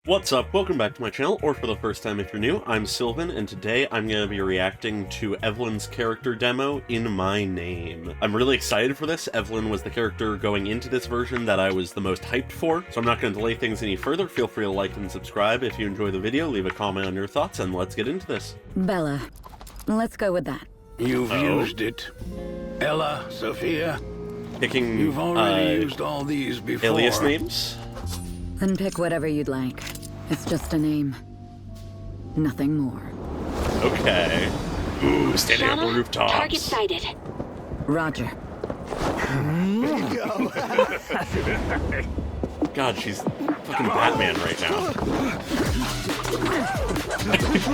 What's up? Welcome back to my channel, or for the first time if you're new, I'm Sylvan, and today I'm going to be reacting to Evelyn's character demo, In My Name. I'm really excited for this. Evelyn was the character going into this version that I was the most hyped for, so I'm not going to delay things any further. Feel free to like and subscribe if you enjoy the video, leave a comment on your thoughts, and let's get into this. Bella. Let's go with that. You've used it. Ella, Sophia. Picking, You've already used all these before. alias names? Then pick whatever you'd like. It's just a name. Nothing more. Okay. Ooh, standing on the rooftops. Target sighted. Roger. God, she's fucking Batman right now.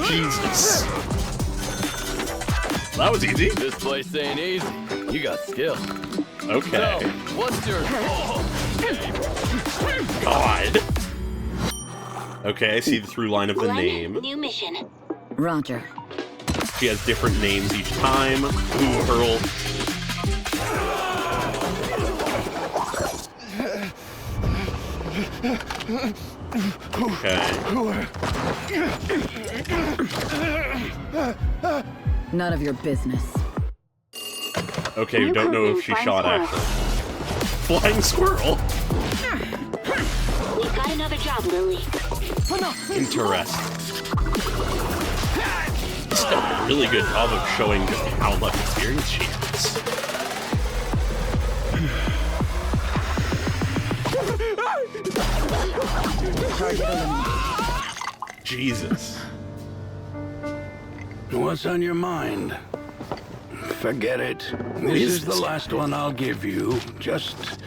Jesus. That was easy. This place ain't easy. You got skill. Okay. So, what's your... God. Okay, I see the through line of the name. New mission. Roger. She has different names each time. Ooh, Earl. Okay. None of your business. Okay, we don't know if she shot actually. Flying squirrel? We've got another job, Lily. Interesting. She's done a really good job of showing just how much experience she has. Jesus. What's on your mind? Forget it. This is the last one I'll give you. Just...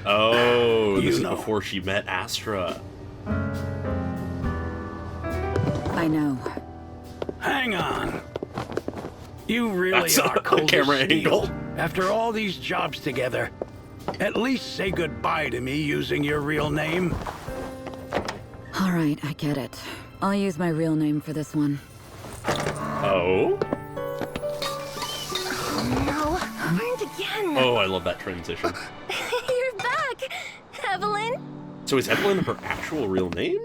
Oh, this is know. before she met Astra. I know. hang on. You really That's are a cold as camera steel. angle. After all these jobs together, at least say goodbye to me using your real name. All right, I get it. I'll use my real name for this one. Oh? No, burned again. Oh, I love that transition. You're back, Evelyn. So is Evelyn her actual real name?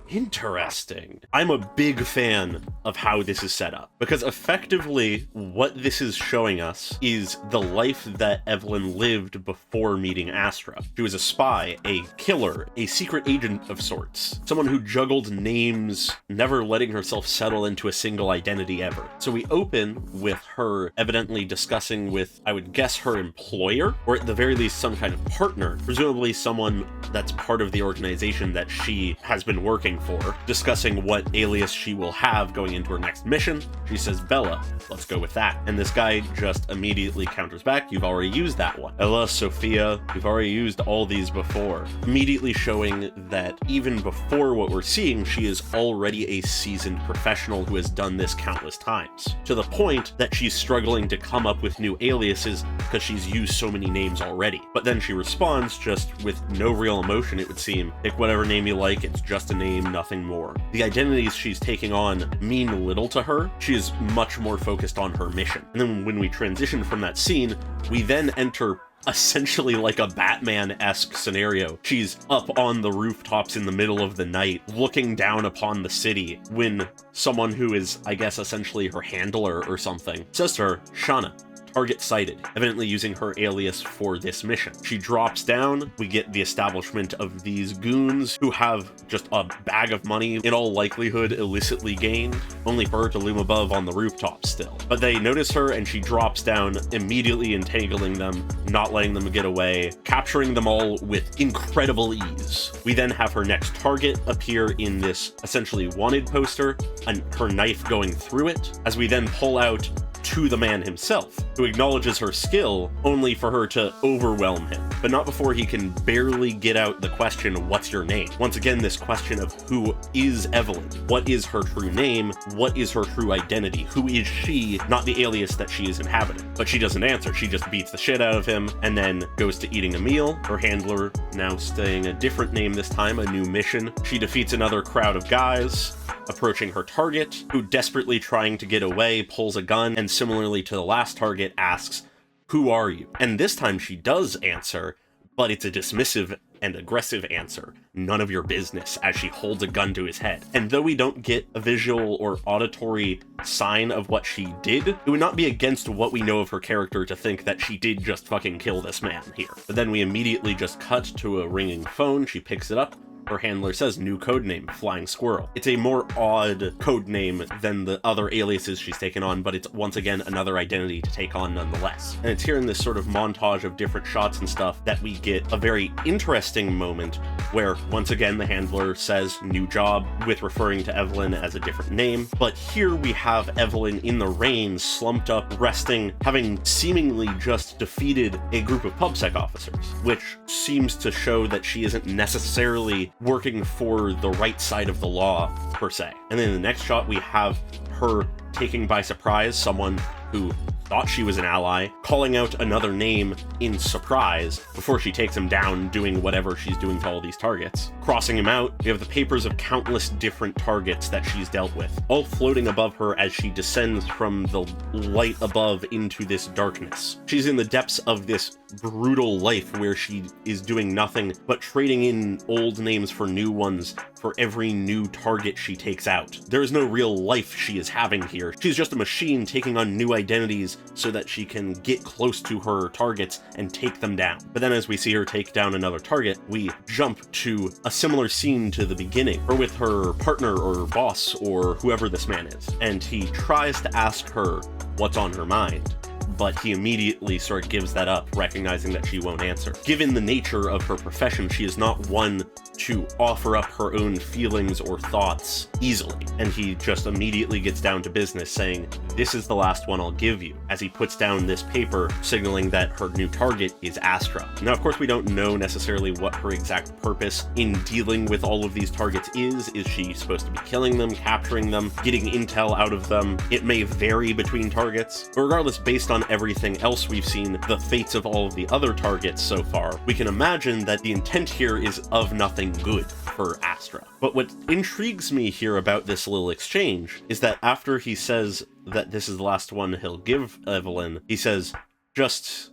Interesting. I'm a big fan of how this is set up, because effectively what this is showing us is the life that Evelyn lived before meeting Astra. She was a spy, a killer, a secret agent of sorts, someone who juggled names, never letting herself settle into a single identity ever. So we open with her evidently discussing with, I would guess, her employer, or at the very least some kind of partner, presumably someone that's part of the organization that she has been working for, discussing what alias she will have going into her next mission. She says, Bella, let's go with that. And this guy just immediately counters back, you've already used that one. Ella, Sophia, you've already used all these before. Immediately showing that even before what we're seeing, she is already a seasoned professional who has done this countless times. To the point that she's struggling to come up with new aliases because she's used so many names already. But then she responds just with no real emotion, it would seem. Pick whatever name you like, it's just a name, nothing more. The identities she's taking on mean little to her. She is much more focused on her mission. And then when we transition from that scene, we then enter essentially like a Batman-esque scenario. She's up on the rooftops in the middle of the night, looking down upon the city, when someone who is, I guess, essentially her handler or something, says to her, Shauna, target sighted, evidently using her alias for this mission. She drops down, we get the establishment of these goons who have just a bag of money, in all likelihood illicitly gained, only for her to loom above on the rooftop still. But they notice her and she drops down, immediately entangling them, not letting them get away, capturing them all with incredible ease. We then have her next target appear in this essentially wanted poster, and her knife going through it, as we then pull out to the man himself, who acknowledges her skill, only for her to overwhelm him, but not before he can barely get out the question, what's your name? Once again, this question of who is Evelyn? What is her true name? What is her true identity? Who is she, not the alias that she is inhabiting? But she doesn't answer, she just beats the shit out of him, and then goes to eating a meal. Her handler now saying a different name this time, a new mission. She defeats another crowd of guys, approaching her target, who, desperately trying to get away, pulls a gun, and similarly to the last target, asks, who are you? And this time she does answer, but it's a dismissive and aggressive answer, "None of your business," as she holds a gun to his head. And though we don't get a visual or auditory sign of what she did, it would not be against what we know of her character to think that she did just fucking kill this man here. But then we immediately just cut to a ringing phone. She picks it up. Her handler says, "New codename, Flying Squirrel." It's a more odd codename than the other aliases she's taken on, but it's once again another identity to take on nonetheless. And it's here in this sort of montage of different shots and stuff that we get a very interesting moment where, once again, the handler says, "New job," with referring to Evelyn as a different name. But here we have Evelyn in the rain, slumped up, resting, having seemingly just defeated a group of PubSec officers, which seems to show that she isn't necessarily working for the right side of the law, per se. And then in the next shot, we have her taking by surprise someone who thought she was an ally, calling out another name in surprise before she takes him down, doing whatever she's doing to all these targets. Crossing him out, we have the papers of countless different targets that she's dealt with, all floating above her as she descends from the light above into this darkness. She's in the depths of this brutal life where she is doing nothing but trading in old names for new ones for every new target she takes out. There is no real life she is having here. She's just a machine taking on new identities so that she can get close to her targets and take them down. But then as we see her take down another target, we jump to a similar scene to the beginning, or with her partner or boss or whoever this man is. And he tries to ask her what's on her mind, but he immediately sort of gives that up, recognizing that she won't answer. Given the nature of her profession, she is not one to offer up her own feelings or thoughts easily, and he just immediately gets down to business, saying, "This is the last one I'll give you," as he puts down this paper, signaling that her new target is Astra. Now, of course, we don't know necessarily what her exact purpose in dealing with all of these targets is. Is she supposed to be killing them, capturing them, getting intel out of them? It may vary between targets, but regardless, based on everything else we've seen, the fates of all of the other targets so far, we can imagine that the intent here is of nothing good for Astra. But what intrigues me here about this little exchange is that after he says that this is the last one he'll give Evelyn, he says, just,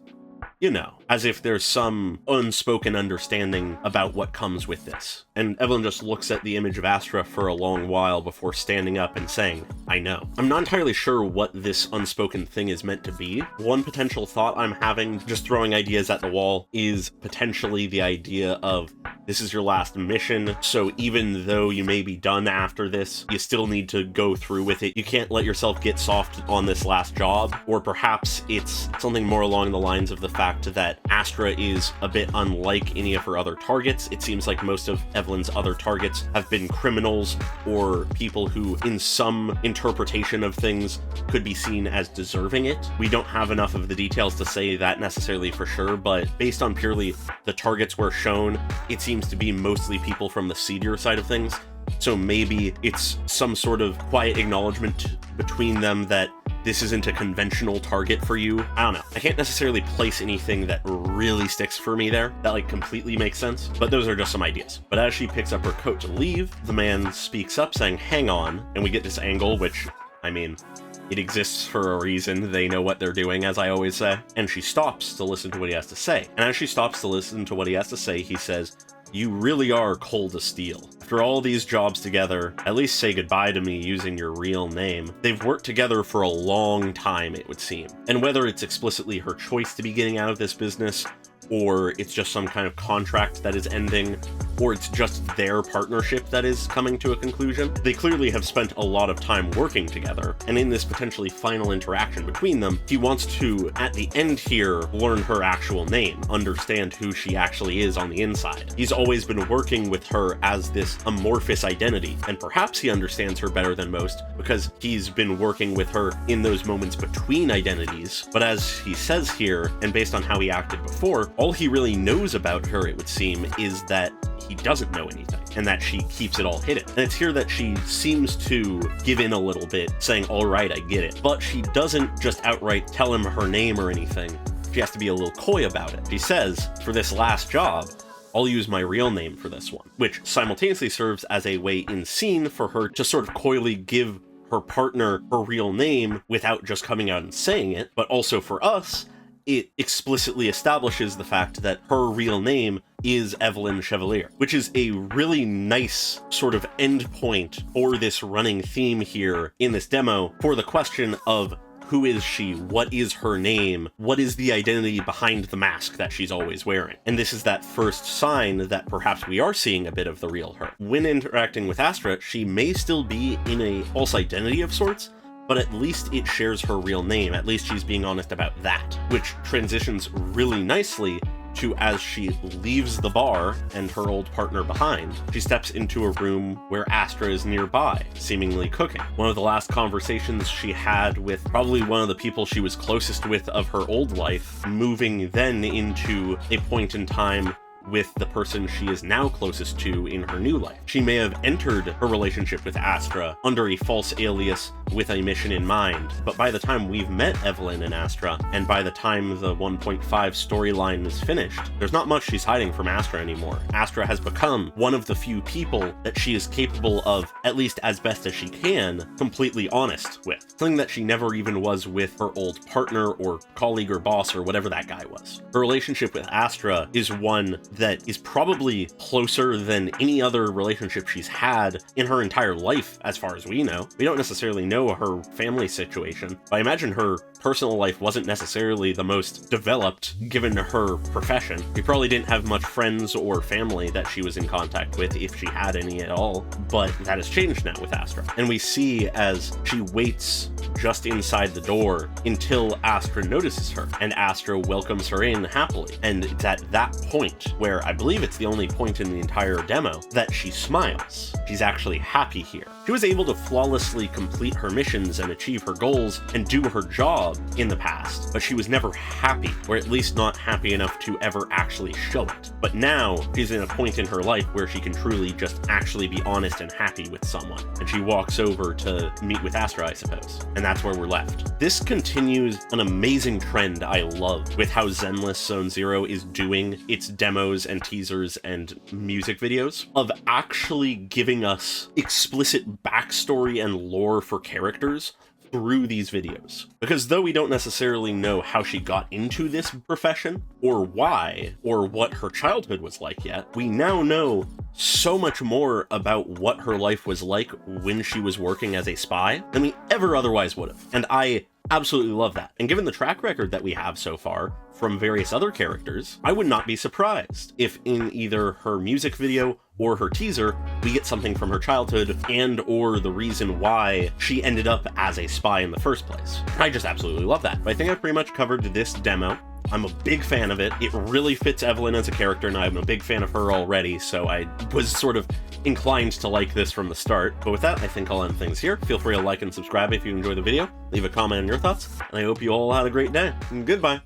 you know, as if there's some unspoken understanding about what comes with this. And Evelyn just looks at the image of Astra for a long while before standing up and saying, "I know." I'm not entirely sure what this unspoken thing is meant to be. One potential thought I'm having, just throwing ideas at the wall, is potentially the idea of, this is your last mission, so even though you may be done after this, you still need to go through with it. You can't let yourself get soft on this last job. Or perhaps it's something more along the lines of the fact that Astra is a bit unlike any of her other targets. It seems like most of Evelyn's other targets have been criminals or people who, in some interpretation of things, could be seen as deserving it. We don't have enough of the details to say that necessarily for sure, but based on purely the targets we're shown, it seems to be mostly people from the seedier side of things. So maybe it's some sort of quiet acknowledgement between them that this isn't a conventional target for you. I don't know. I can't necessarily place anything that really sticks for me there, that like completely makes sense, but those are just some ideas. But as she picks up her coat to leave, the man speaks up saying, "Hang on," and we get this angle, which, I mean, it exists for a reason. They know what they're doing, as I always say. And she stops to listen to what he has to say. And as she stops to listen to what he has to say, he says, "You really are cold as steel. After all these jobs together, at least say goodbye to me using your real name." They've worked together for a long time, it would seem. And whether it's explicitly her choice to be getting out of this business, or it's just some kind of contract that is ending, or it's just their partnership that is coming to a conclusion, they clearly have spent a lot of time working together, and in this potentially final interaction between them, he wants to, at the end here, learn her actual name, understand who she actually is on the inside. He's always been working with her as this amorphous identity, and perhaps he understands her better than most because he's been working with her in those moments between identities. But as he says here, and based on how he acted before, all he really knows about her, it would seem, is that he doesn't know anything, and that she keeps it all hidden. And it's here that she seems to give in a little bit, saying, "All right, I get it." But she doesn't just outright tell him her name or anything. She has to be a little coy about it. She says, "For this last job, I'll use my real name for this one," which simultaneously serves as a way in scene for her to sort of coyly give her partner her real name without just coming out and saying it, but also for us, it explicitly establishes the fact that her real name is Evelyn Chevalier, which is a really nice sort of endpoint for this running theme here in this demo for the question of who is she? What is her name? What is the identity behind the mask that she's always wearing? And this is that first sign that perhaps we are seeing a bit of the real her. When interacting with Astra, she may still be in a false identity of sorts, but at least it shares her real name. At least she's being honest about that, which transitions really nicely to as she leaves the bar and her old partner behind, she steps into a room where Astra is nearby, seemingly cooking. One of the last conversations she had with probably one of the people she was closest with of her old life, moving then into a point in time with the person she is now closest to in her new life. She may have entered her relationship with Astra under a false alias with a mission in mind, but by the time we've met Evelyn and Astra, and by the time the 1.5 storyline is finished, there's not much she's hiding from Astra anymore. Astra has become one of the few people that she is capable of, at least as best as she can, completely honest with. Something that she never even was with her old partner or colleague or boss or whatever that guy was. Her relationship with Astra is one that is probably closer than any other relationship she's had in her entire life, as far as we know. We don't necessarily know her family situation, but I imagine her personal life wasn't necessarily the most developed given her profession. She probably didn't have much friends or family that she was in contact with, if she had any at all, but that has changed now with Astra. And we see as she waits just inside the door until Astra notices her, and Astra welcomes her in happily. And it's at that point, where I believe it's the only point in the entire demo, that she smiles. She's actually happy here. She was able to flawlessly complete her missions and achieve her goals and do her job in the past, but she was never happy, or at least not happy enough to ever actually show it. But now she's in a point in her life where she can truly just actually be honest and happy with someone, and she walks over to meet with Astra, I suppose, and that's where we're left. This continues an amazing trend I love with how Zenless Zone Zero is doing its demos and teasers and music videos, of actually giving us explicit backstory and lore for characters through these videos. Because though we don't necessarily know how she got into this profession, or why, or what her childhood was like yet, we now know so much more about what her life was like when she was working as a spy than we ever otherwise would have. And I absolutely love that. And given the track record that we have so far from various other characters, I would not be surprised if in either her music video or her teaser, we get something from her childhood and or the reason why she ended up as a spy in the first place. I just absolutely love that. But I think I've pretty much covered this demo. I'm a big fan of it. It really fits Evelyn as a character, and I'm a big fan of her already, so I was sort of inclined to like this from the start. But with that, I think I'll end things here. Feel free to like and subscribe if you enjoy the video. Leave a comment on your thoughts, and I hope you all had a great day. Goodbye.